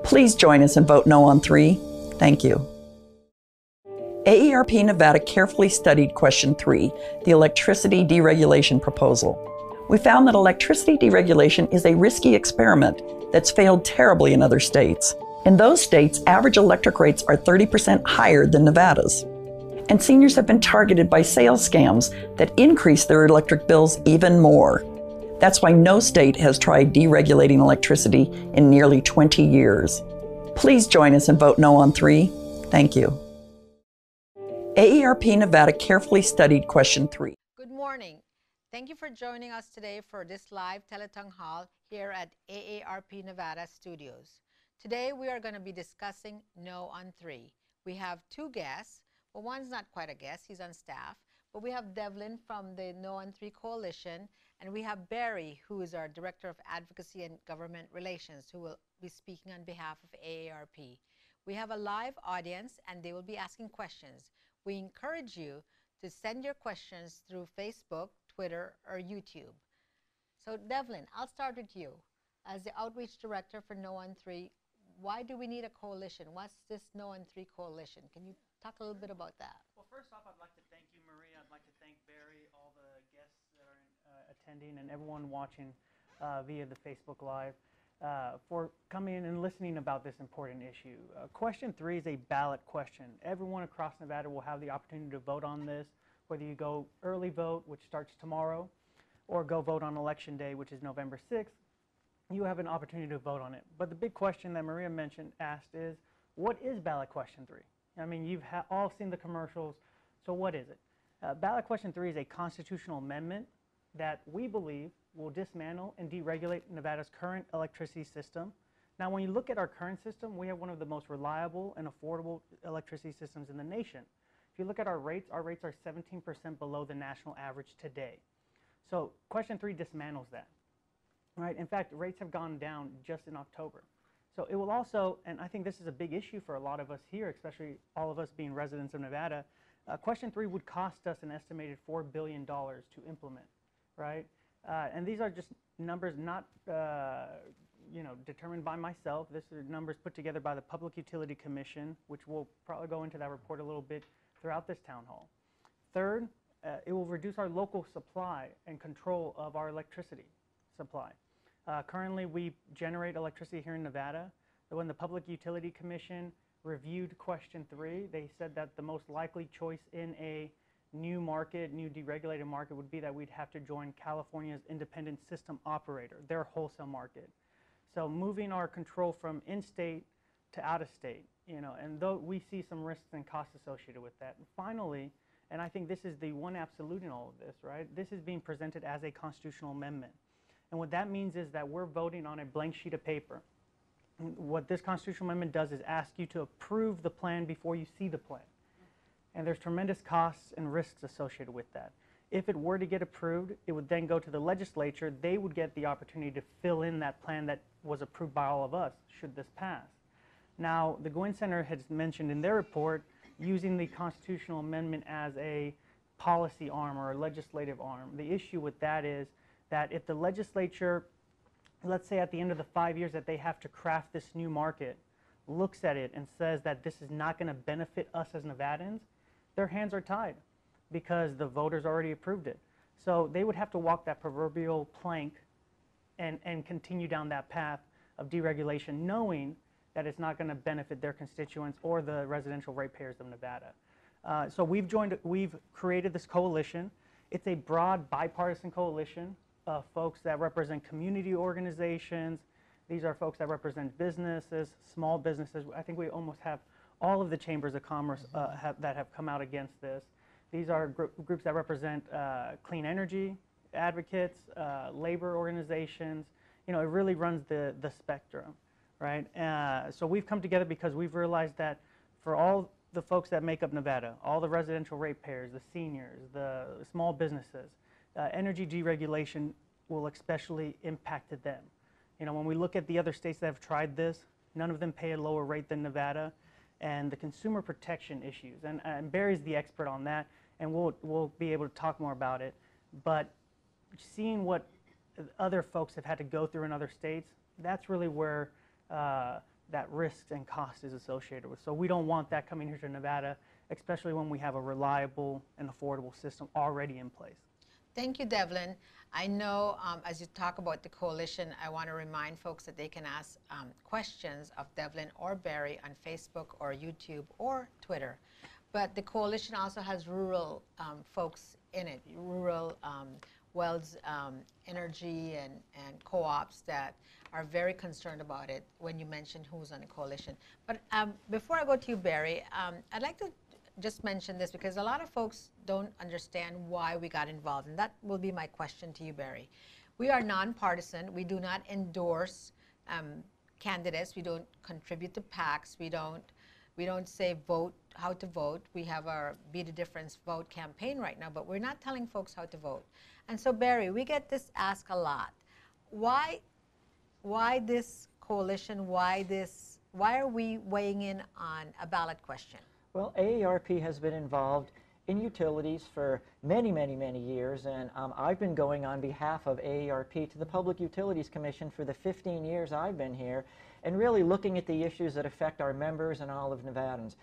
Please join us and vote no on 3. Thank you. AARP Nevada carefully studied question 3, the electricity deregulation proposal. We found that electricity deregulation is a risky experiment that's failed terribly in other states. In those states, average electric rates are 30% higher than Nevada's. And seniors have been targeted by sales scams that increase their electric bills even more. That's why no state has tried deregulating electricity in nearly 20 years. Please join us and vote no on 3. Thank you. AARP Nevada carefully studied question 3. Good morning. Thank you for joining us today for this live telethon hall here at AARP Nevada Studios. Today we are going to be discussing No on 3. We have 2 guests. Well, one's not quite a guest, he's on staff, but we have Devlin from the No on 3 Coalition, and we have Barry, who is our Director of Advocacy and Government Relations, who will be speaking on behalf of AARP. We have a live audience, and they will be asking questions. We encourage you to send your questions through Facebook, Twitter, or YouTube. So Devlin, I'll start with you. As the Outreach Director for No on 3, why do we need a coalition? What's this No on 3 coalition? Can you talk a little bit about that? Well, first off, I'd like to thank you, Maria. I'd like to thank Barry, all the guests that are attending, and everyone watching via the Facebook Live for coming in and listening about this important issue. Question 3 is a ballot question. Everyone across Nevada will have the opportunity to vote on this, whether you go early vote, which starts tomorrow, or go vote on Election Day, which is November 6th. You have an opportunity to vote on it. But the big question that Maria asked is, what is ballot question 3? I mean, you've all seen the commercials, so what is it? Ballot question 3 is a constitutional amendment that we believe will dismantle and deregulate Nevada's current electricity system. Now, when you look at our current system, we have one of the most reliable and affordable electricity systems in the nation. If you look at our rates are 17% below the national average today. So question 3 dismantles that. Right? In fact, rates have gone down just in October. So it will also, and I think this is a big issue for a lot of us here, especially all of us being residents of Nevada, question 3 would cost us an estimated $4 billion to implement, right? And these are just numbers not determined by myself. These are numbers put together by the Public Utility Commission, which we'll probably go into that report a little bit throughout this town hall. Third, it will reduce our local supply and control of our electricity supply. Currently, we generate electricity here in Nevada. So when the Public Utility Commission reviewed question 3, they said that the most likely choice in a new market, new deregulated market, would be that we'd have to join California's independent system operator, their wholesale market. So moving our control from in-state to out-of-state, and though we see some risks and costs associated with that. And finally, and I think this is the one absolute in all of this, right? This is being presented as a constitutional amendment. And what that means is that we're voting on a blank sheet of paper. And what this constitutional amendment does is ask you to approve the plan before you see the plan. And there's tremendous costs and risks associated with that. If it were to get approved, it would then go to the legislature. They would get the opportunity to fill in that plan that was approved by all of us, should this pass. Now, the Gwynn Center has mentioned in their report using the constitutional amendment as a policy arm or a legislative arm. The issue with that is that if the legislature, let's say at the end of the 5 years that they have to craft this new market, looks at it and says that this is not going to benefit us as Nevadans, their hands are tied because the voters already approved it. So they would have to walk that proverbial plank and continue down that path of deregulation, knowing that it's not going to benefit their constituents or the residential ratepayers of Nevada. So we've created this coalition. It's a broad bipartisan coalition of folks that represent community organizations. These are folks that represent businesses, small businesses. I think we almost have all of the chambers of commerce that have come out against this. These are groups that represent clean energy advocates, labor organizations. It really runs the spectrum, right? So we've come together because we've realized that for all the folks that make up Nevada, all the residential ratepayers, the seniors, the small businesses, energy deregulation will especially impact them. When we look at the other states that have tried this, none of them pay a lower rate than Nevada, and the consumer protection issues. And Barry's the expert on that, and we'll be able to talk more about it. But seeing what other folks have had to go through in other states, that's really where that risks and cost is associated with. So we don't want that coming here to Nevada, especially when we have a reliable and affordable system already in place. Thank you, Devlin. I know as you talk about the coalition, I want to remind folks that they can ask questions of Devlin or Barry on Facebook or YouTube or Twitter. But the coalition also has rural folks in it, rural Wells Energy and co-ops that are very concerned about it when you mention who's on the coalition. But before I go to you, Barry, I'd like to just mention this because a lot of folks don't understand why we got involved, and that will be my question to you, Barry. We are nonpartisan. We do not endorse candidates. We don't contribute to PACs. We don't say vote, how to vote. We have our Be the Difference Vote campaign right now, but we're not telling folks how to vote. And so, Barry, we get this asked a lot. Why this coalition? Why are we weighing in on a ballot question? Well, AARP has been involved in utilities for many, many, many years, and I've been going on behalf of AARP to the Public Utilities Commission for the 15 years I've been here, and really looking at the issues that affect our members and all of Nevadans.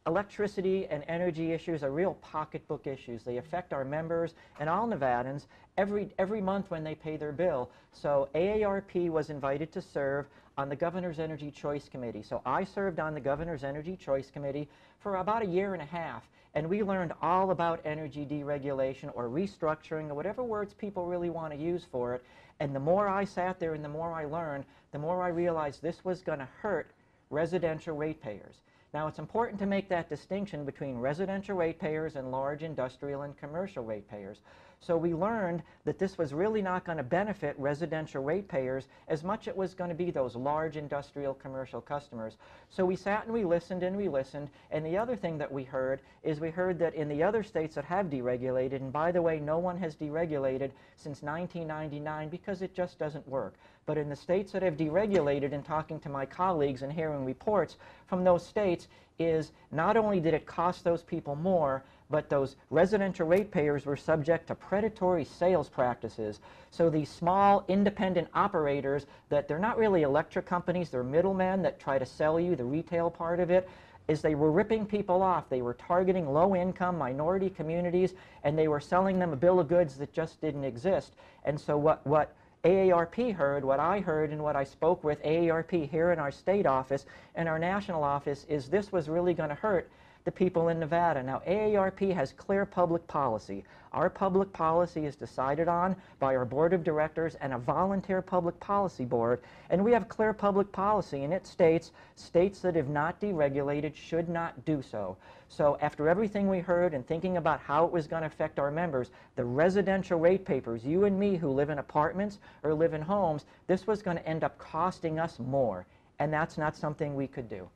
Electricity and energy issues are real pocketbook issues. They affect our members and all Nevadans every month when they pay their bill. So AARP was invited to serve on the Governor's Energy Choice Committee. So I served on the Governor's Energy Choice Committee for about a year and a half, and we learned all about energy deregulation or restructuring or whatever words people really want to use for it. And the more I sat there and the more I learned, the more I realized this was going to hurt residential ratepayers. Now, it's important to make that distinction between residential ratepayers and large industrial and commercial ratepayers. So we learned that this was really not going to benefit residential ratepayers as much as it was going to be those large industrial commercial customers. So we sat and we listened, and the other thing that we heard is we heard that in the other states that have deregulated, and by the way, no one has deregulated since 1999 because it just doesn't work. But in the states that have deregulated, and talking to my colleagues and hearing reports from those states, is not only did it cost those people more, but those residential ratepayers were subject to predatory sales practices. So these small independent operators that they're not really electric companies, they're middlemen that try to sell you the retail part of it, is they were ripping people off. They were targeting low-income minority communities, and they were selling them a bill of goods that just didn't exist. And so what AARP heard, what I heard, and what I spoke with AARP here in our state office and our national office is this was really going to hurt the people in Nevada. Now, AARP has clear public policy. Our public policy is decided on by our board of directors and a volunteer public policy board, and we have clear public policy, and it states states that have not deregulated should not do so. So after everything we heard and thinking about how it was going to affect our members, the residential ratepayers, you and me who live in apartments or live in homes, this was going to end up costing us more, and that's not something we could do.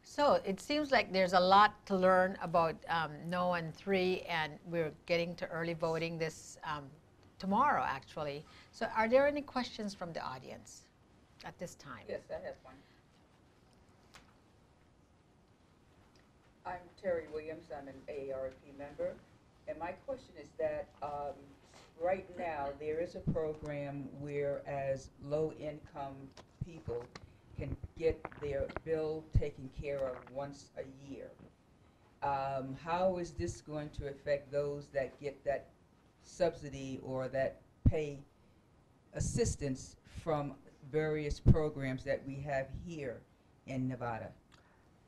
So it seems like there's a lot to learn about No on 3, and we're getting to early voting this tomorrow, actually. So are there any questions from the audience at this time? Yes, I have one. I'm Terry Williams. I'm an AARP member. And my question is that right now there is a program whereas low-income people can get their bill taken care of once a year. How is this going to affect those that get that subsidy or that pay assistance from various programs that we have here in Nevada?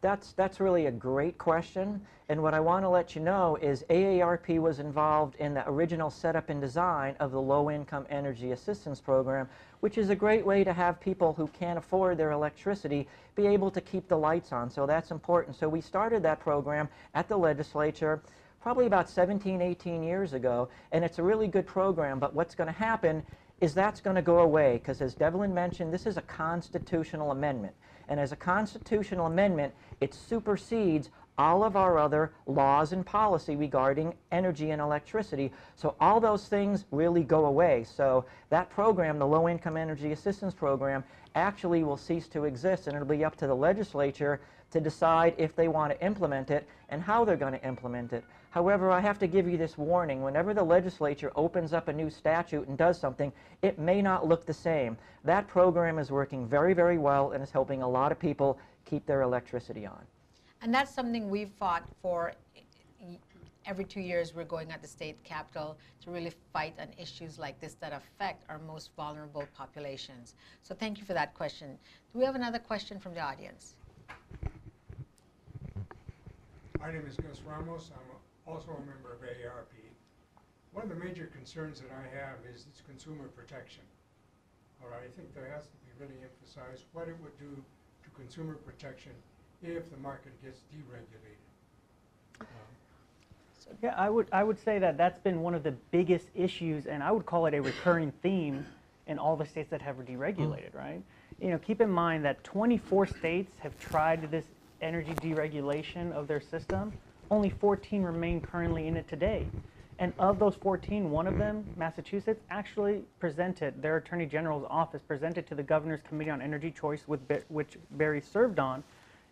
That's really a great question, and what I want to let you know is AARP was involved in the original setup and design of the Low-Income Energy Assistance Program, which is a great way to have people who can't afford their electricity be able to keep the lights on, so that's important. So we started that program at the legislature probably about 17, 18 years ago, and it's a really good program, but what's going to happen is that's going to go away, because as Devlin mentioned, this is a constitutional amendment. And as a constitutional amendment, it supersedes all of our other laws and policy regarding energy and electricity. So all those things really go away. So that program, the Low Income Energy Assistance Program, actually will cease to exist, and it'll be up to the legislature to decide if they want to implement it and how they're going to implement it. However, I have to give you this warning. Whenever the legislature opens up a new statute and does something, it may not look the same. That program is working very, very well and is helping a lot of people keep their electricity on. And that's something we've fought for. Every 2 years, we're going at the state capitol to really fight on issues like this that affect our most vulnerable populations. So thank you for that question. Do we have another question from the audience? My name is Gus Ramos. I'm also a member of AARP. One of the major concerns that I have is its consumer protection. All right, I think there has to be really emphasized what it would do to consumer protection if the market gets deregulated. Yeah, I would say that that's been one of the biggest issues, and I would call it a recurring theme in all the states that have deregulated, right? You know, keep in mind that 24 states have tried this energy deregulation of their system. Only 14 remain currently in it today. And of those 14, one of them, Massachusetts, actually presented, their Attorney General's office presented to the Governor's Committee on Energy Choice, which Barry served on,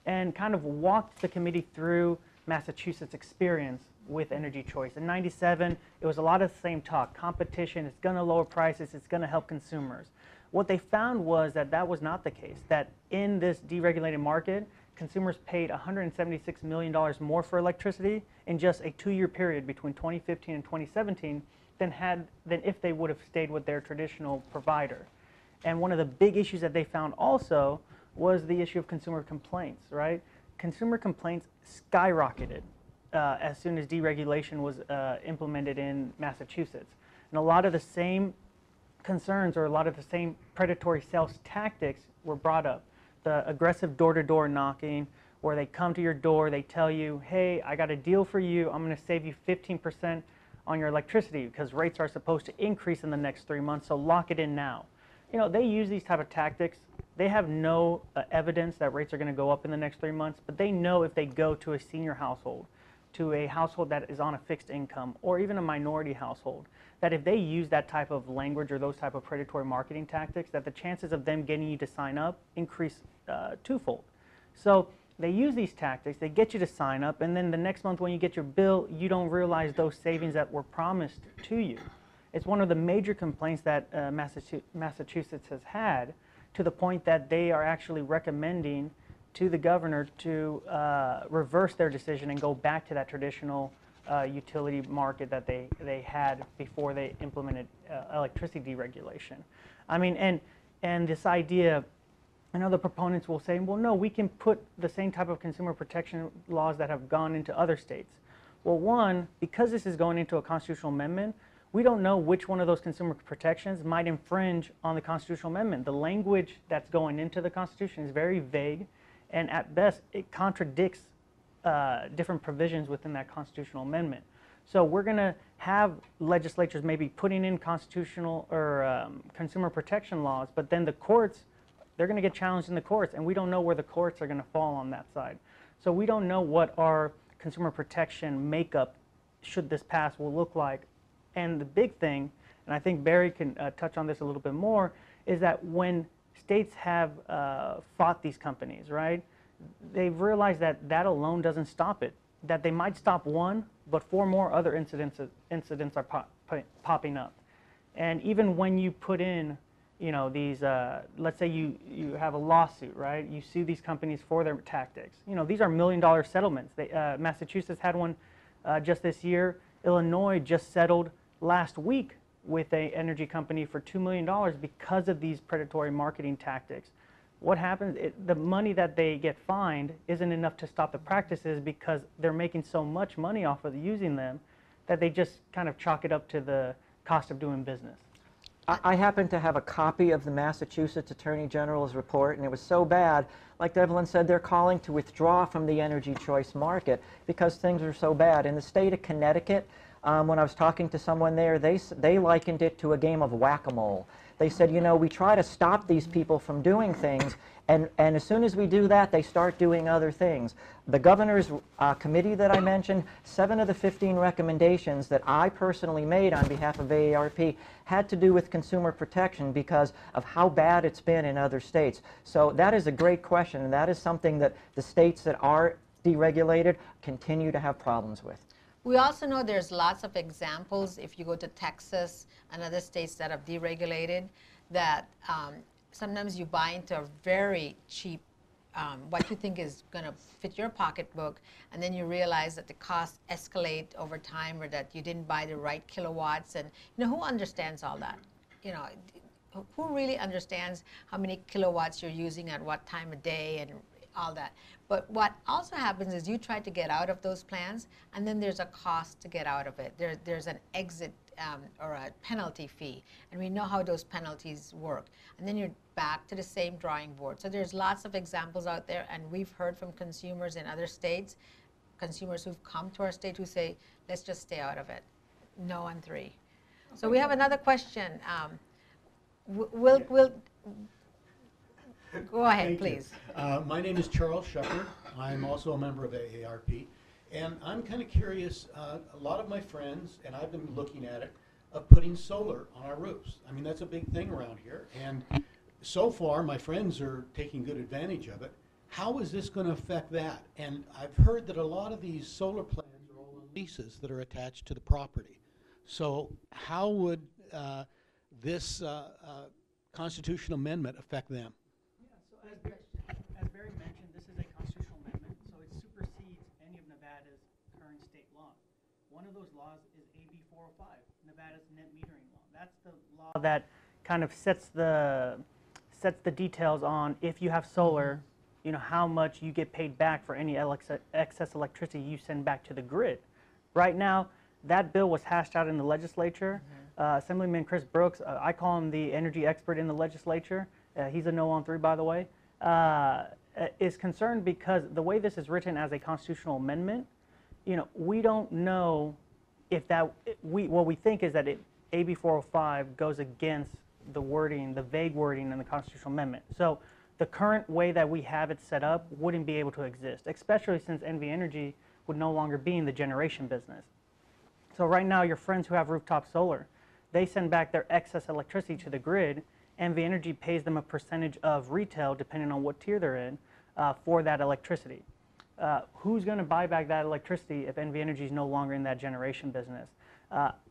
and kind of walked the committee through Massachusetts' experience with energy choice. In '97, it was a lot of the same talk. Competition, it's going to lower prices, it's going to help consumers. What they found was that that was not the case, that in this deregulated market, consumers paid $176 million more for electricity in just a 2-year period between 2015 and 2017 than if they would have stayed with their traditional provider. And one of the big issues that they found also was the issue of consumer complaints, right? Consumer complaints skyrocketed as soon as deregulation was implemented in Massachusetts. And a lot of the same concerns or a lot of the same predatory sales tactics were brought up. The aggressive door-to-door knocking, where they come to your door, they tell you, hey, I got a deal for you, I'm going to save you 15% on your electricity because rates are supposed to increase in the next 3 months, so lock it in now. You know, they use these type of tactics. They have no evidence that rates are going to go up in the next 3 months, but they know if they go to a senior household, to a household that is on a fixed income, or even a minority household, that if they use that type of language or those type of predatory marketing tactics, that the chances of them getting you to sign up increase twofold. So they use these tactics, they get you to sign up, and then the next month when you get your bill, you don't realize those savings that were promised to you. It's one of the major complaints that Massachusetts has had, to the point that they are actually recommending to the governor to reverse their decision and go back to that traditional utility market that they had before they implemented electricity deregulation. I mean, and this idea, I know the proponents will say, well, no, we can put the same type of consumer protection laws that have gone into other states. Well, one, because this is going into a constitutional amendment, we don't know which one of those consumer protections might infringe on the constitutional amendment. The language that's going into the Constitution is very vague, and at best, it contradicts different provisions within that constitutional amendment. So we're going to have legislatures maybe putting in constitutional or consumer protection laws, but then the courts, they're going to get challenged in the courts, and we don't know where the courts are going to fall on that side. So we don't know what our consumer protection makeup, should this pass, will look like. And the big thing, and I think Barry can touch on this a little bit more, is that when states have fought these companies, right, they've realized that that alone doesn't stop it. That they might stop one, but 4 more other incidents are popping up. And even when you put in, you know, these, let's say you have a lawsuit, right? You sue these companies for their tactics. You know, these are $1 million settlements. Massachusetts had one just this year. Illinois just settled last week with an energy company for $2 million because of these predatory marketing tactics. What happens, the money that they get fined isn't enough to stop the practices because they're making so much money off of using them that they just kind of chalk it up to the cost of doing business. I happen to have a copy of the Massachusetts Attorney General's report, and it was so bad, like Devlin said, they're calling to withdraw from the energy choice market because things are so bad. In the state of Connecticut, when I was talking to someone there, they likened it to a game of whack-a-mole. They said, you know, we try to stop these people from doing things, and as soon as we do that, they start doing other things. The governor's committee that I mentioned, 7 of the 15 recommendations that I personally made on behalf of AARP had to do with consumer protection because of how bad it's been in other states. So that is a great question, and that is something that the states that are deregulated continue to have problems with. We also know there's lots of examples, if you go to Texas and other states that have deregulated, that sometimes you buy into a very cheap, what you think is going to fit your pocketbook, and then you realize that the costs escalate over time, or that you didn't buy the right kilowatts. And who understands all that? Who really understands how many kilowatts you're using at what time of day and all that? But what also happens is you try to get out of those plans, and then there's a cost to get out of it. There's an exit or a penalty fee, and we know how those penalties work. And then you're back to the same drawing board. So there's lots of examples out there, and we've heard from consumers in other states, consumers who've come to our state who say, let's just stay out of it. No on 3. So we have another question. We'll go ahead, please. My name is Charles Shepard. I'm also a member of AARP. And I'm kind of curious, a lot of my friends, and I've been looking at it, of putting solar on our roofs. I mean, that's a big thing around here. And so far, my friends are taking good advantage of it. How is this going to affect that? And I've heard that a lot of these solar plans are all on leases that are attached to the property. So how would this constitutional amendment affect them? Yeah, so as Barry mentioned, this is a constitutional amendment, so it supersedes any of Nevada's current state law. One of those laws is AB 405, Nevada's net metering law. That's the law that kind of sets the details on, if you have solar, how much you get paid back for any excess electricity you send back to the grid. Right now, that bill was hashed out in the legislature. Assemblyman Chris Brooks, I call him the energy expert in the legislature. He's a no on 3, by the way. Is concerned because the way this is written as a constitutional amendment, we don't know if what we think is that AB 405 goes against the wording, the vague wording in the constitutional amendment. So the current way that we have it set up wouldn't be able to exist, especially since NV Energy would no longer be in the generation business. So right now, your friends who have rooftop solar, they send back their excess electricity to the grid. NV Energy pays them a percentage of retail, depending on what tier they're in, for that electricity. Who's going to buy back that electricity if NV Energy is no longer in that generation business?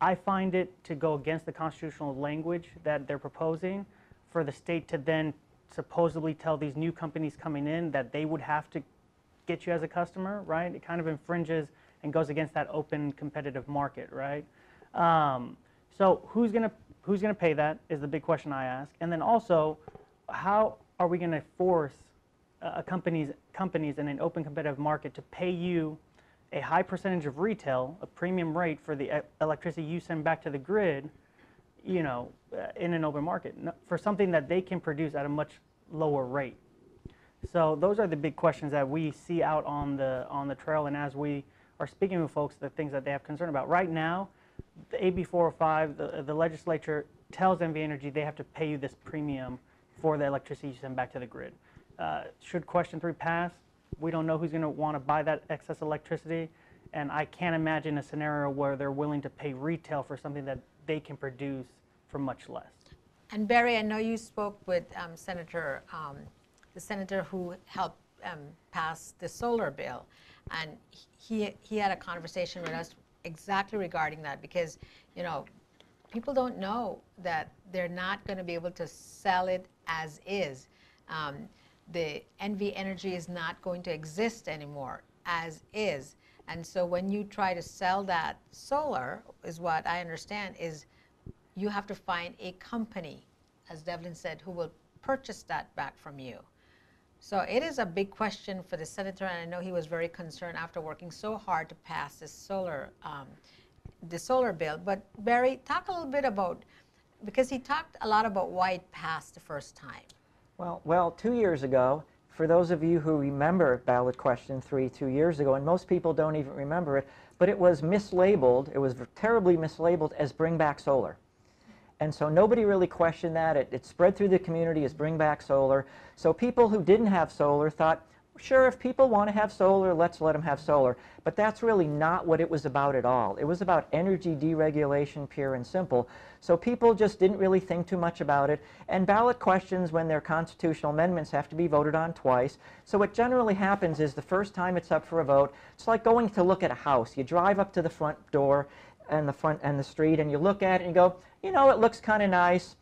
I find it to go against the constitutional language that they're proposing for the state to then supposedly tell these new companies coming in that they would have to get you as a customer, right? It kind of infringes and goes against that open competitive market, right? So who's gonna pay that is the big question I ask. And then also, how are we gonna force companies in an open competitive market to pay you a high percentage of retail, a premium rate for the electricity you send back to the grid, in an open market, for something that they can produce at a much lower rate? So those are the big questions that we see out on the trail, and as we are speaking with folks, the things that they have concern about. Right now, the AB 405, the legislature tells NV Energy they have to pay you this premium for the electricity you send back to the grid. Should question 3 pass, we don't know who's going to want to buy that excess electricity, and I can't imagine a scenario where they're willing to pay retail for something that they can produce for much less. And Barry, I know you spoke with the senator who helped pass the solar bill, and he had a conversation with us exactly regarding that, because people don't know that they're not going to be able to sell it as is. The NV Energy is not going to exist anymore as is, and so when you try to sell that solar, is what I understand, is you have to find a company, as Devlin said, who will purchase that back from you. So it is a big question for the senator, and I know he was very concerned after working so hard to pass this the solar bill. But Barry, talk a little bit about, because he talked a lot about why it passed the first time. Well, 2 years ago, for those of you who remember ballot question 3 2 years ago, and most people don't even remember it, but it was mislabeled, it was terribly mislabeled as Bring Back Solar. And so nobody really questioned that. It spread through the community as Bring Back Solar. So people who didn't have solar thought, sure, if people want to have solar, let's let them have solar. But that's really not what it was about at all. It was about energy deregulation, pure and simple. So people just didn't really think too much about it. And ballot questions, when they're constitutional amendments, have to be voted on twice. So what generally happens is the first time it's up for a vote, it's like going to look at a house. You drive up to the front door and the street, and you look at it and you go, you know, it looks kind of nice.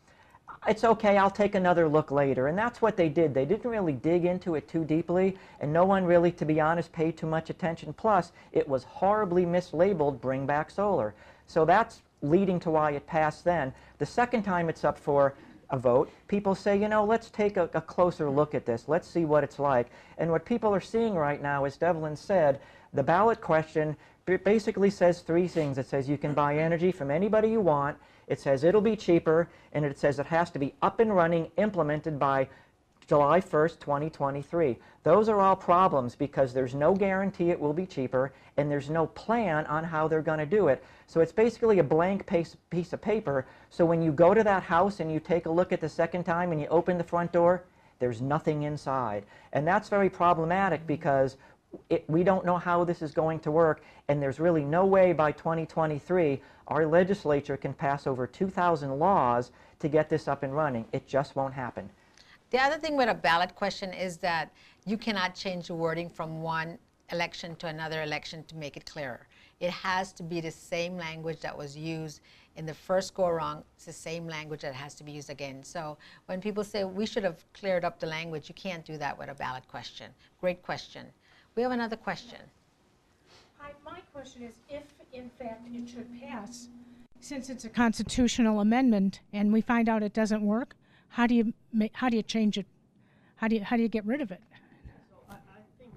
It's okay, I'll take another look later. And that's what they did. They didn't really dig into it too deeply, and no one really, to be honest, paid too much attention. Plus, it was horribly mislabeled, Bring Back Solar. So that's leading to why it passed then. The second time it's up for a vote, people say, you know, let's take a closer look at this. Let's see what it's like. And what people are seeing right now, as Devlin said, the ballot question basically says three things. It says you can buy energy from anybody you want. It says it'll be cheaper, and it says it has to be up and running, implemented by July 1st, 2023. Those are all problems because there's no guarantee it will be cheaper, and there's no plan on how they're going to do it. So it's basically a blank piece of paper. So when you go to that house and you take a look at the second time and you open the front door, there's nothing inside. And that's very problematic because we don't know how this is going to work, and there's really no way by 2023 our legislature can pass over 2,000 laws to get this up and running. It just won't happen. The other thing with a ballot question is that you cannot change the wording from one election to another election to make it clearer. It has to be the same language that was used in the first go-around. It's the same language that has to be used again. So when people say we should have cleared up the language, you can't do that with a ballot question. Great question. We have another question. Hi, my question is, if in fact it should pass, since it's a constitutional amendment and we find out it doesn't work, how do you change it? How do you get rid of it? I think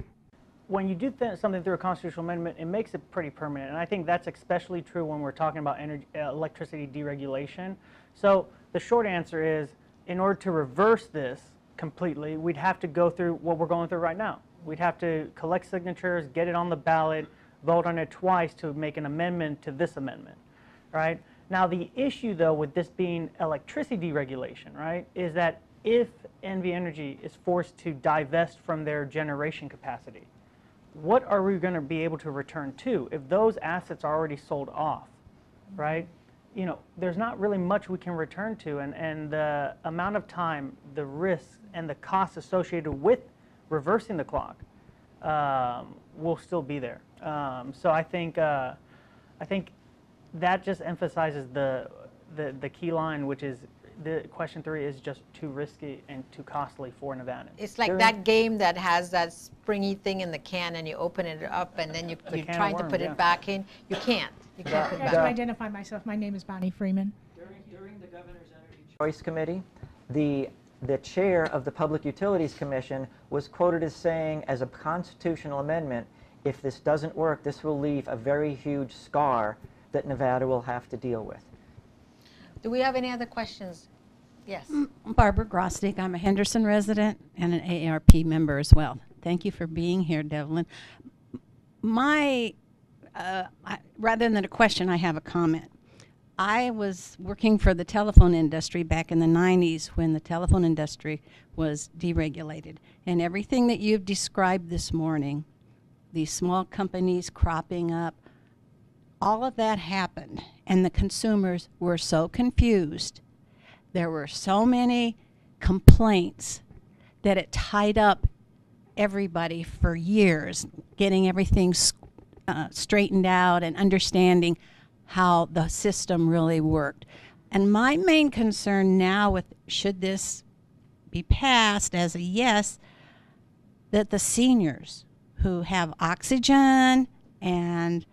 when you do something through a constitutional amendment, it makes it pretty permanent, and I think that's especially true when we're talking about electricity deregulation. So the short answer is, in order to reverse this completely, we'd have to go through what we're going through right now. We'd have to collect signatures, get it on the ballot, vote on it twice to make an amendment to this amendment, right? Now the issue though with this being electricity deregulation, right, is that if NV Energy is forced to divest from their generation capacity, what are we going to be able to return to if those assets are already sold off, right? You know, there's not really much we can return to, and the amount of time, the risks, and the costs associated with reversing the clock will still be there. So I think that just emphasizes the key line, which is the question 3 is just too risky and too costly for Nevada. It's like that game that has that springy thing in the can, and you open it up, and then you're trying to put it back in. You can't. You can't put it I have back. to identify myself. My name is Bonnie Freeman. During the Governor's Energy Choice Committee, the chair of the Public Utilities Commission was quoted as saying, as a constitutional amendment, if this doesn't work, this will leave a very huge scar that Nevada will have to deal with. Do we have any other questions? Yes. Barbara Grosdick. I'm a Henderson resident and an AARP member as well. Thank you for being here, Devlin. Rather than a question, I have a comment. I was working for the telephone industry back in the 90s when the telephone industry was deregulated. And everything that you've described this morning, these small companies cropping up, all of that happened. And the consumers were so confused. There were so many complaints that it tied up everybody for years, getting everything straightened out and understanding how the system really worked. And my main concern now with, should this be passed as a yes, that the seniors who have oxygen, and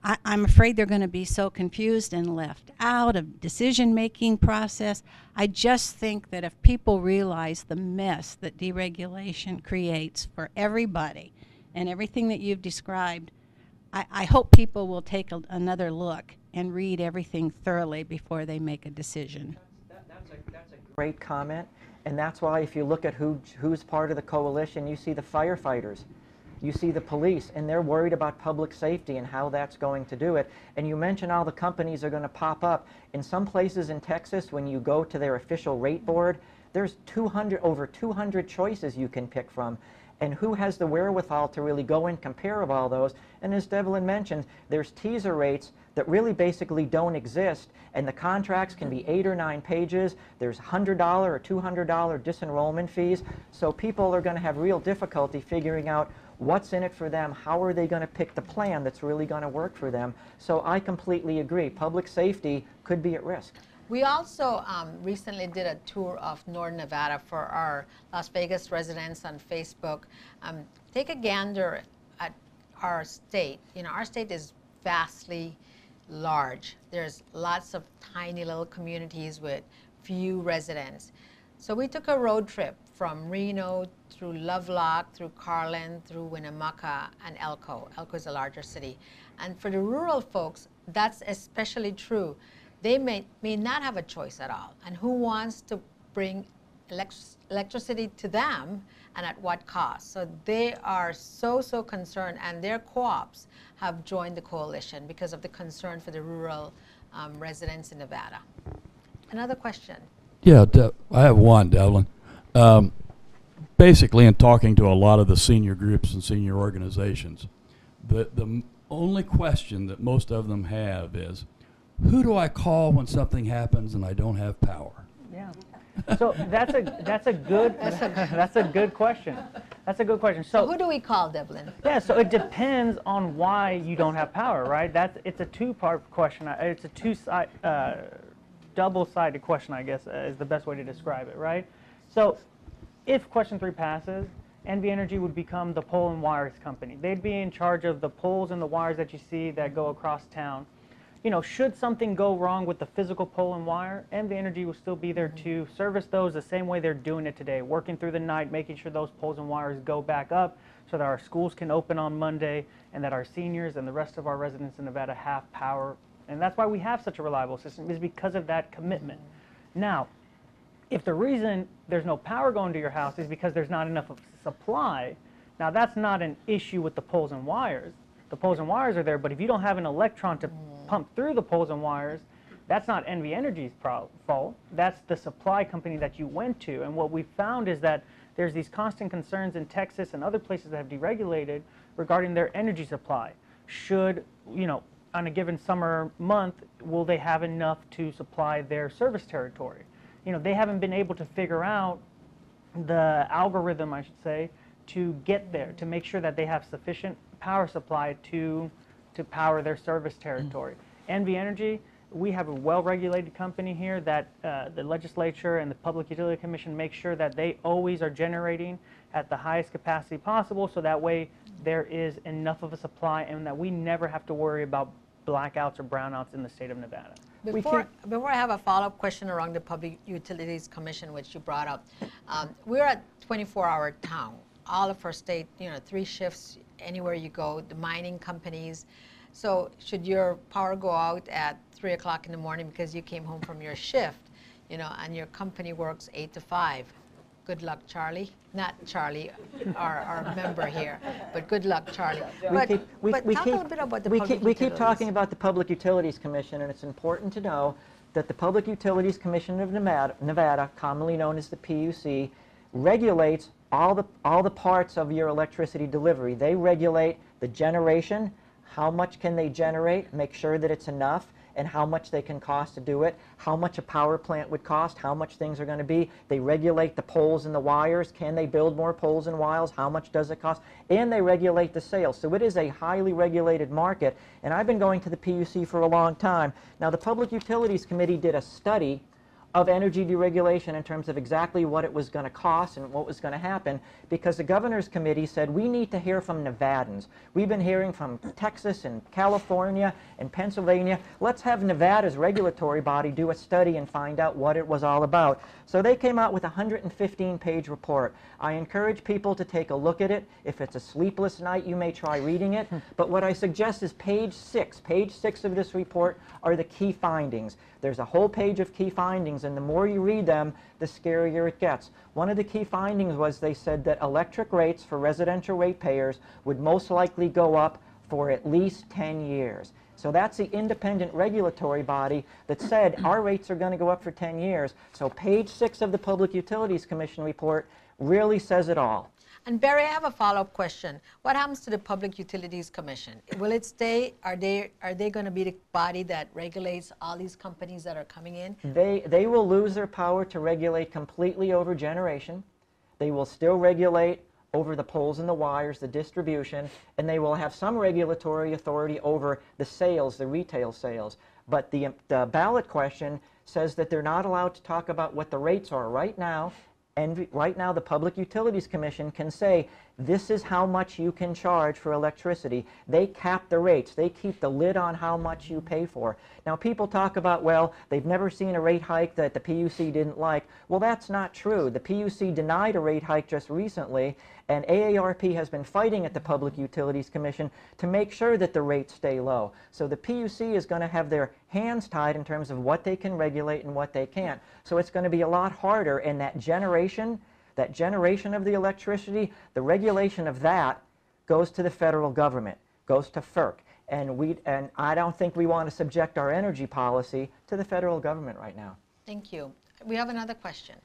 I'm afraid they're going to be so confused and left out of decision-making process. I just think that if people realize the mess that deregulation creates for everybody and everything that you've described, I hope people will take another look and read everything thoroughly before they make a decision. That's a great comment, and that's why if you look at who's part of the coalition, you see the firefighters, you see the police, and they're worried about public safety and how that's going to do it. And you mentioned all the companies are going to pop up. In some places in Texas, when you go to their official rate board, There's over 200 choices you can pick from. And who has the wherewithal to really go and compare of all those? And as Devlin mentioned, there's teaser rates that really basically don't exist, and the contracts can be 8 or 9 pages. There's $100 or $200 disenrollment fees. So people are going to have real difficulty figuring out what's in it for them, how are they going to pick the plan that's really going to work for them. So I completely agree. Public safety could be at risk. We also recently did a tour of Northern Nevada for our Las Vegas residents on Facebook. Take a gander at our state. You know, our state is vastly large. There's lots of tiny little communities with few residents. So we took a road trip from Reno through Lovelock, through Carlin, through Winnemucca, and Elko. Elko is a larger city. And for the rural folks, that's especially true. They may not have a choice at all. And who wants to bring electricity to them, and at what cost? So they are so concerned, and their co-ops have joined the coalition because of the concern for the rural residents in Nevada. Another question? Yeah, I have one, Devlin. Basically, in talking to a lot of the senior groups and senior organizations, the only question that most of them have is, who do I call when something happens and I don't have power? Yeah. So that's a good question. That's a good question. So who do we call, Devlin? Yeah. So it depends on why you don't have power, right? It's a two-part question. It's a double-sided question, I guess, is the best way to describe it, right? So if question 3 passes, NV Energy would become the pole and wires company. They'd be in charge of the poles and the wires that you see that go across town. You know, should something go wrong with the physical pole and wire, NV Energy will still be there to service those the same way they're doing it today, working through the night, making sure those poles and wires go back up so that our schools can open on Monday and that our seniors and the rest of our residents in Nevada have power. And that's why we have such a reliable system, is because of that commitment. Now, if the reason there's no power going to your house is because there's not enough of supply, now that's not an issue with the poles and wires. The poles and wires are there, but if you don't have an electron to pump through the poles and wires, that's not NV Energy's fault. That's the supply company that you went to. And what we found is that there's these constant concerns in Texas and other places that have deregulated regarding their energy supply. Should, you know, on a given summer month, will they have enough to supply their service territory? You know, they haven't been able to figure out the algorithm, I should say, to get there, to make sure that they have sufficient power supply to power their service territory. NV Energy, we have a well-regulated company here that the legislature and the Public Utility Commission make sure that they always are generating at the highest capacity possible, so that way there is enough of a supply and that we never have to worry about blackouts or brownouts in the state of Nevada. Before I have a follow-up question around the Public Utilities Commission, which you brought up, we're a 24-hour town. All of our state, you know, 3 shifts anywhere you go, the mining companies. So should your power go out at 3 o'clock in the morning because you came home from your shift, you know, and your company works 8 to 5, good luck, Charlie. Not Charlie, our member here, but good luck, Charlie. But talk a little bit about the Public Utilities. We keep talking about the Public Utilities Commission, and it's important to know that the Public Utilities Commission of Nevada, commonly known as the PUC, regulates all the parts of your electricity delivery. They regulate the generation, how much can they generate, make sure that it's enough, and how much they can cost to do it, how much a power plant would cost, how much things are going to be. They regulate the poles and the wires. Can they build more poles and wires? How much does it cost? And they regulate the sales. So it is a highly regulated market, and I've been going to the PUC for a long time. Now, the Public Utilities Committee did a study of energy deregulation in terms of exactly what it was going to cost and what was going to happen, because the Governor's Committee said we need to hear from Nevadans. We've been hearing from Texas and California and Pennsylvania. Let's have Nevada's regulatory body do a study and find out what it was all about. So they came out with a 115-page report. I encourage people to take a look at it. If it's a sleepless night, you may try reading it. But what I suggest is page 6. Page 6 of this report are the key findings. There's a whole page of key findings, and the more you read them, the scarier it gets. One of the key findings was they said that electric rates for residential ratepayers would most likely go up for at least 10 years. So that's the independent regulatory body that said our rates are going to go up for 10 years. So page 6 of the Public Utilities Commission report really says it all. And Barry, I have a follow-up question. What happens to the Public Utilities Commission? Will it stay? Are they going to be the body that regulates all these companies that are coming in? They will lose their power to regulate completely over generation. They will still regulate over the poles and the wires, the distribution, and they will have some regulatory authority over the sales, the retail sales. But the ballot question says that they're not allowed to talk about what the rates are right now. And right now, the Public Utilities Commission can say, this is how much you can charge for electricity. They cap the rates. They keep the lid on how much you pay for. Now, people talk about, well, they've never seen a rate hike that the PUC didn't like. Well, that's not true. The PUC denied a rate hike just recently, and AARP has been fighting at the Public Utilities Commission to make sure that the rates stay low. So the PUC is going to have their hands tied in terms of what they can regulate and what they can't. So it's going to be a lot harder, and that generation of the electricity, the regulation of that goes to the federal government, goes to FERC. And I don't think we want to subject our energy policy to the federal government right now. Thank you. We have another question.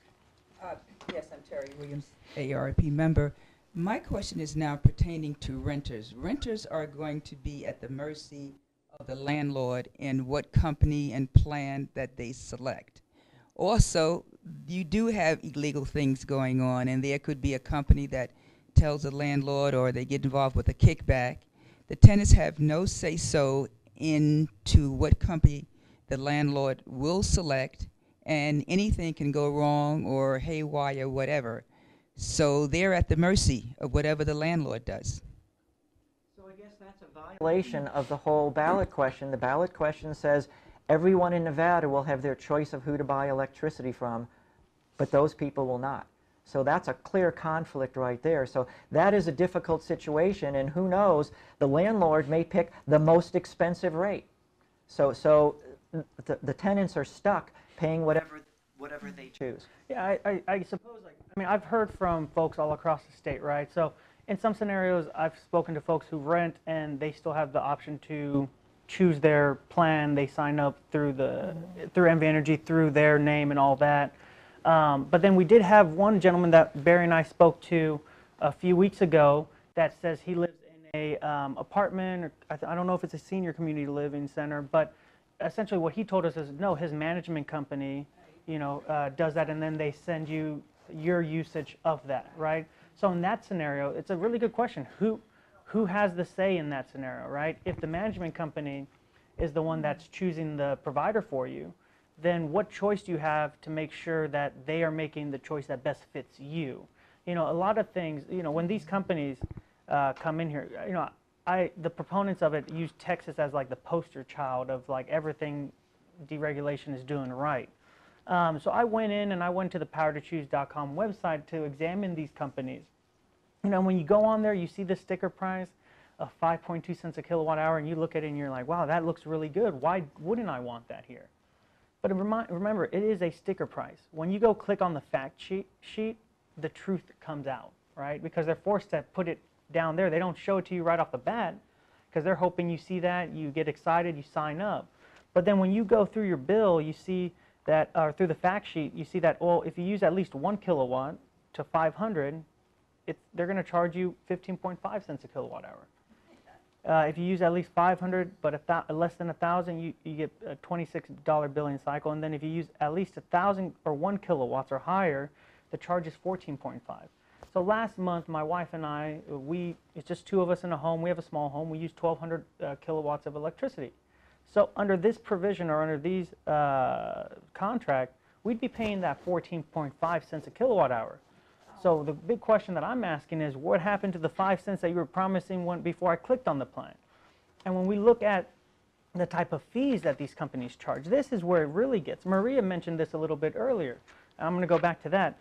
Yes, I'm Terry Williams, AARP member. My question is now pertaining to renters. Renters are going to be at the mercy of the landlord in what company and plan that they select. Also, you do have illegal things going on, and there could be a company that tells the landlord, or they get involved with a kickback. The tenants have no say-so into what company the landlord will select, and anything can go wrong or haywire, whatever. So they're at the mercy of whatever the landlord does. So I guess that's a violation of the whole ballot question. The ballot question says everyone in Nevada will have their choice of who to buy electricity from, but those people will not. So that's a clear conflict right there. So that is a difficult situation, and who knows, the landlord may pick the most expensive rate. So the tenants are stuck paying whatever they choose. Yeah, I suppose, I've heard from folks all across the state, right? So in some scenarios, I've spoken to folks who rent and they still have the option to choose their plan. They sign up through NV Energy, through their name and all that. But then we did have one gentleman that Barry and I spoke to a few weeks ago that says he lives in a apartment, or I don't know if it's a senior community living center, but essentially what he told us is no, his management company, does that, and then they send you your usage of that, right? So in that scenario, it's a really good question. Who has the say in that scenario, right? If the management company is the one that's choosing the provider for you, then what choice do you have to make sure that they are making the choice that best fits you? A lot of things, when these companies come in here, the proponents of it use Texas as like the poster child of like everything deregulation is doing right. So I went in and I went to the powertochoose.com website to examine these companies. When you go on there, you see the sticker price of 5.2 cents a kilowatt hour, and you look at it and you're like, wow, that looks really good. Why wouldn't I want that here? But remember, it is a sticker price. When you go click on the fact sheet, the truth comes out, right? Because they're forced to put it down there. They don't show it to you right off the bat because they're hoping you see that, you get excited, you sign up. But then when you go through your bill, you see that, or through the fact sheet, you see that, well, if you use at least 1 kilowatt to 500, they're going to charge you 15.5 cents a kilowatt hour. If you use at least 500 but less than 1,000, you get a $26 billing cycle. And then if you use at least 1,000 or 1 kilowatts or higher, the charge is 14.5. So last month, my wife and I, it's just two of us in a home. We have a small home. We use 1,200 kilowatts of electricity. So under this provision or under these contract, we'd be paying that 14.5 cents a kilowatt hour. So the big question that I'm asking is, what happened to the 5 cents that you were promising before I clicked on the plan? And when we look at the type of fees that these companies charge, this is where it really gets. Maria mentioned this a little bit earlier. I'm going to go back to that.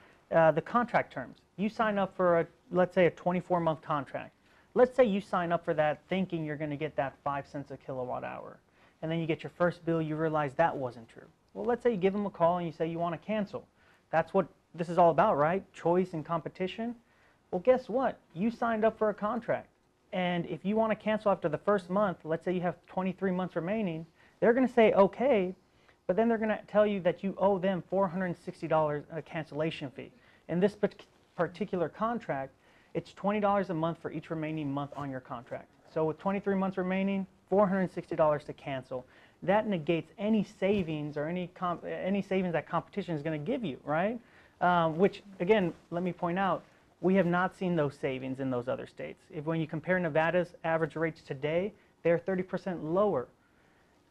The contract terms. You sign up for, let's say, a 24-month contract. Let's say you sign up for that thinking you're going to get that 5 cents a kilowatt hour. And then you get your first bill, you realize that wasn't true. Well, let's say you give them a call and you say you want to cancel. That's what this is all about, right? Choice and competition. Well, guess what? You signed up for a contract. And if you want to cancel after the first month, let's say you have 23 months remaining, they're going to say okay, but then they're going to tell you that you owe them $460 a cancellation fee. In this particular contract, it's $20 a month for each remaining month on your contract. So with 23 months remaining, $460 to cancel. That negates any savings or any savings that competition is going to give you, right? Which, again, let me point out, we have not seen those savings in those other states. When you compare Nevada's average rates today, they're 30% lower,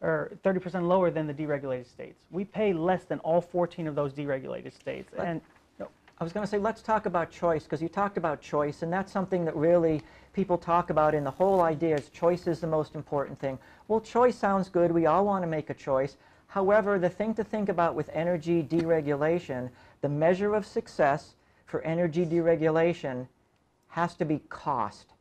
or 30% lower than the deregulated states. We pay less than all 14 of those deregulated states. And I was going to say, let's talk about choice, because you talked about choice, and that's something that really people talk about, and the whole idea is choice is the most important thing. Well, choice sounds good. We all want to make a choice. However, the thing to think about with energy deregulation, the measure of success for energy deregulation has to be cost,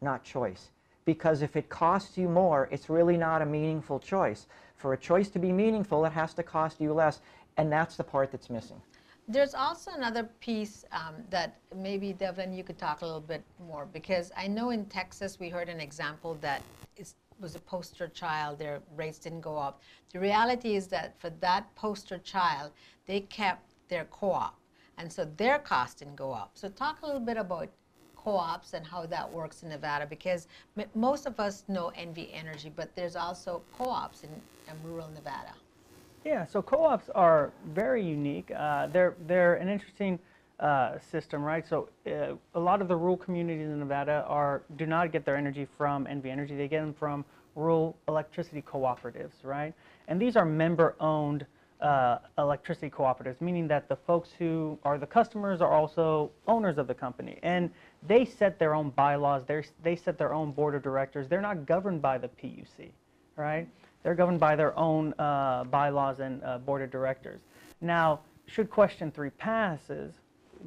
not choice. Because if it costs you more, it's really not a meaningful choice. For a choice to be meaningful, it has to cost you less, and that's the part that's missing. There's also another piece that maybe, Devlin, you could talk a little bit more, because I know in Texas we heard an example that was a poster child, their rates didn't go up. The reality is that for that poster child, they kept their co-op, and so their cost didn't go up. So talk a little bit about co-ops and how that works in Nevada, because most of us know NV Energy, but there's also co-ops in rural Nevada. Yeah, so co-ops are very unique. They're an interesting system, right? So a lot of the rural communities in Nevada do not get their energy from NV Energy. They get them from rural electricity cooperatives, right? And these are member-owned electricity cooperatives, meaning that the folks who are the customers are also owners of the company. And they set their own bylaws. They set their own board of directors. They're not governed by the PUC, right? They're governed by their own bylaws and board of directors. Now, should question 3 passes,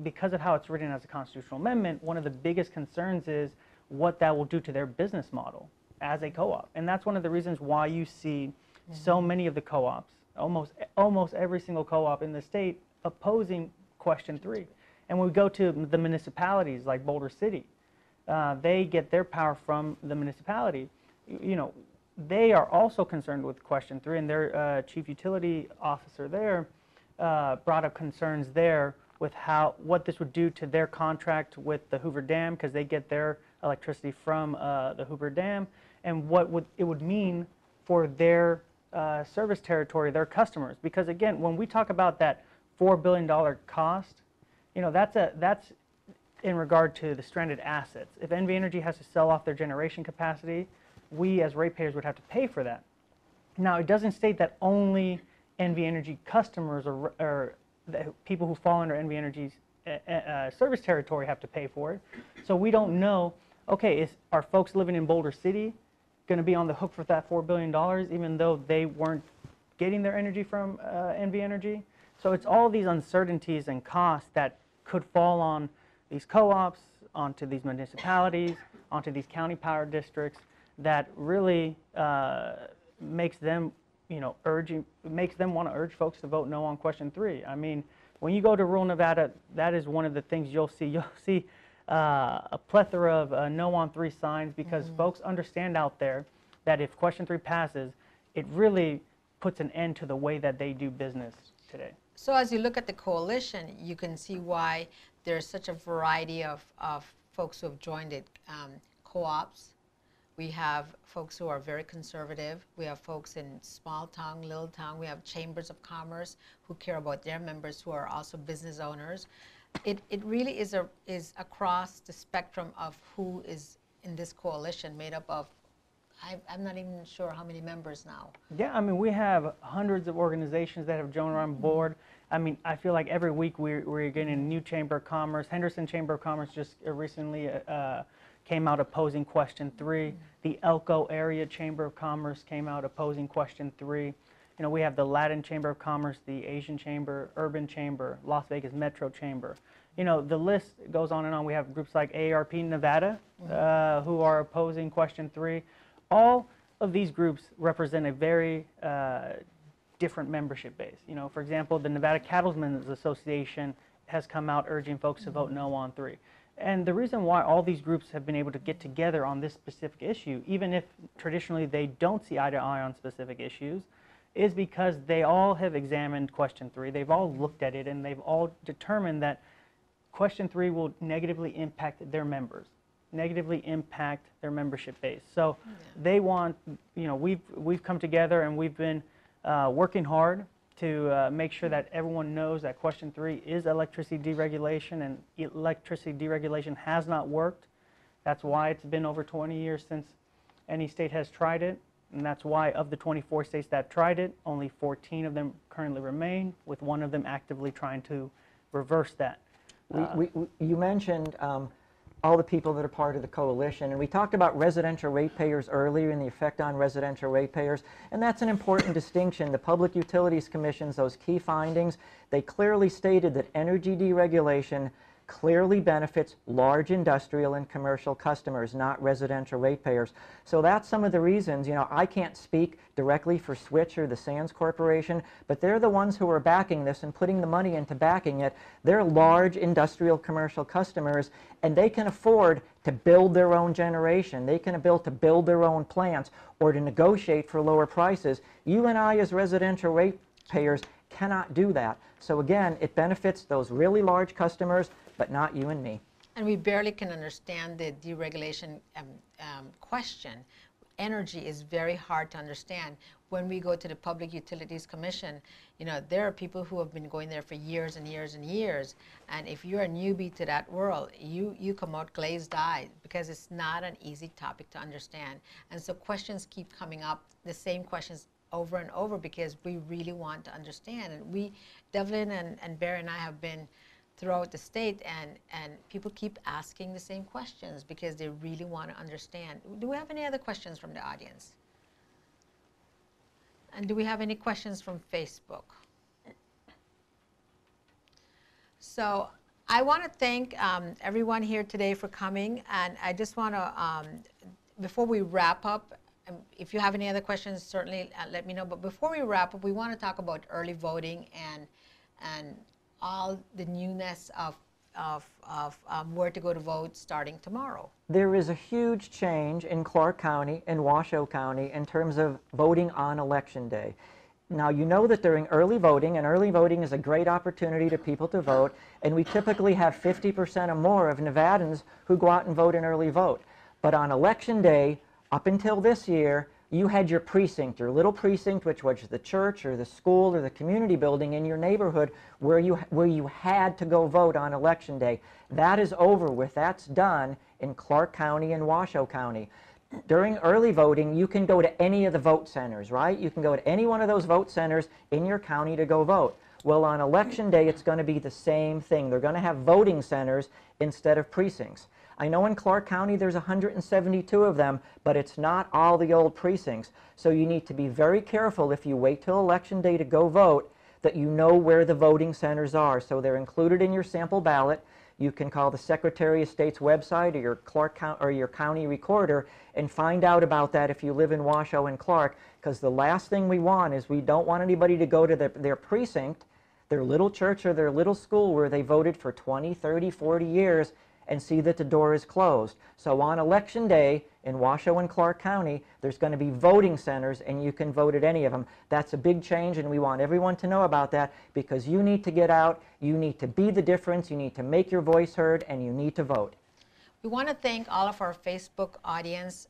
because of how it's written as a constitutional amendment, one of the biggest concerns is what that will do to their business model as a co-op. And that's one of the reasons why you see so many of the co-ops, almost every single co-op in the state, opposing question 3. And when we go to the municipalities like Boulder City, they get their power from the municipality. You know, they are also concerned with question 3, and their chief utility officer there brought up concerns there with what this would do to their contract with the Hoover Dam, because they get their electricity from the Hoover Dam, and what it would mean for their service territory, their customers. Because again, when we talk about that $4 billion cost, you know, that's in regard to the stranded assets. If NV Energy has to sell off their generation capacity, we as ratepayers would have to pay for that. Now, it doesn't state that only NV Energy customers or the people who fall under NV Energy's service territory have to pay for it. So we don't know, okay, are folks living in Boulder City going to be on the hook for that $4 billion even though they weren't getting their energy from NV Energy? So it's all these uncertainties and costs that could fall on these co-ops, onto these municipalities, onto these county power districts, that really makes them, you know, makes them want to urge folks to vote no on question 3. I mean, when you go to rural Nevada, that is one of the things you'll see. You'll see a plethora of no on 3 signs, because folks understand out there that if question 3 passes, it really puts an end to the way that they do business today. So as you look at the coalition, you can see why there's such a variety of folks who have joined it. Co-ops, we have folks who are very conservative, we have folks in small town, little town, we have chambers of commerce who care about their members who are also business owners. It really is across the spectrum of who is in this coalition, made up of, I'm not even sure how many members now. Yeah, I mean, we have hundreds of organizations that have joined on board. I mean, I feel like every week we're getting a new Chamber of Commerce. Henderson Chamber of Commerce just recently came out opposing question 3. The Elko Area Chamber of Commerce came out opposing question 3. You know, we have the Latin Chamber of Commerce, the Asian Chamber, Urban Chamber, Las Vegas Metro Chamber. You know, the list goes on and on. We have groups like AARP Nevada who are opposing question 3. All of these groups represent a very different membership base. You know, for example, the Nevada Cattlemen's Association has come out urging folks to vote no on 3. And the reason why all these groups have been able to get together on this specific issue, even if traditionally they don't see eye to eye on specific issues, is because they all have examined question 3. They've all looked at it, and they've all determined that question 3 will negatively impact their members, negatively impact their membership base. So they want, we've come together and we've been working hard to make sure that everyone knows that question 3 is electricity deregulation, and electricity deregulation has not worked. That's why it's been over 20 years since any state has tried it, and that's why of the 24 states that tried it, only 14 of them currently remain, with one of them actively trying to reverse that. You mentioned all the people that are part of the coalition, and we talked about residential ratepayers earlier and the effect on residential ratepayers, and that's an important distinction. The Public Utilities Commission's, those key findings, they clearly stated that energy deregulation clearly benefits large industrial and commercial customers, not residential ratepayers. So that's some of the reasons. I can't speak directly for Switch or the Sands Corporation, but they're the ones who are backing this and putting the money into backing it. They're large industrial commercial customers, and they can afford to build their own generation. They can afford to build their own plants or to negotiate for lower prices. You and I as residential ratepayers cannot do that. So again, it benefits those really large customers, but not you and me. And we barely can understand the deregulation question. Energy is very hard to understand. When we go to the Public Utilities Commission, there are people who have been going there for years and years and years. And if you're a newbie to that world, you come out glazed-eyed, because it's not an easy topic to understand. And so questions keep coming up, the same questions over and over, because we really want to understand. And Devlin and Barry and I have been throughout the state, and people keep asking the same questions because they really want to understand. Do we have any other questions from the audience? And do we have any questions from Facebook? So I want to thank everyone here today for coming, and I just want to, before we wrap up, if you have any other questions, certainly let me know. But before we wrap up, we want to talk about early voting and all the newness of where to go to vote starting tomorrow. There is a huge change in Clark County and Washoe County in terms of voting on Election Day. Now, you know that during early voting, and early voting is a great opportunity to people to vote, and we typically have 50% or more of Nevadans who go out and vote in early vote. But on Election Day, up until this year, you had your precinct, your little precinct, which was the church or the school or the community building in your neighborhood where you had to go vote on Election Day. That is over with. That's done in Clark County and Washoe County. During early voting, you can go to any of the vote centers, right? You can go to any one of those vote centers in your county to go vote. Well, on Election Day, it's going to be the same thing. They're going to have voting centers instead of precincts. I know in Clark County there's 172 of them, but it's not all the old precincts. So you need to be very careful if you wait till Election Day to go vote that you know where the voting centers are. So they're included in your sample ballot. You can call the Secretary of State's website or your county recorder and find out about that if you live in Washoe and Clark, because the last thing we want is we don't want anybody to go to their precinct, their little church or their little school where they voted for 20, 30, 40 years and see that the door is closed. So on Election Day in Washoe and Clark County, there's going to be voting centers and you can vote at any of them. That's a big change, and we want everyone to know about that, because you need to get out, you need to be the difference, you need to make your voice heard, and you need to vote. We want to thank all of our Facebook audience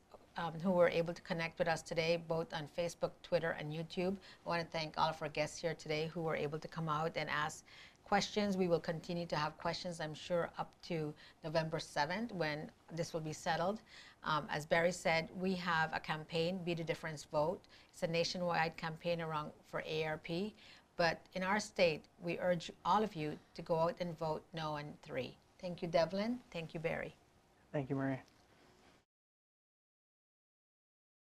who were able to connect with us today, both on Facebook, Twitter, and YouTube. I want to thank all of our guests here today who were able to come out and ask questions. We will continue to have questions, I'm sure, up to November 7th when this will be settled. As Barry said, we have a campaign, Be the Difference Vote. It's a nationwide campaign for AARP. But in our state, we urge all of you to go out and vote no on 3. Thank you, Devlin. Thank you, Barry. Thank you, Maria.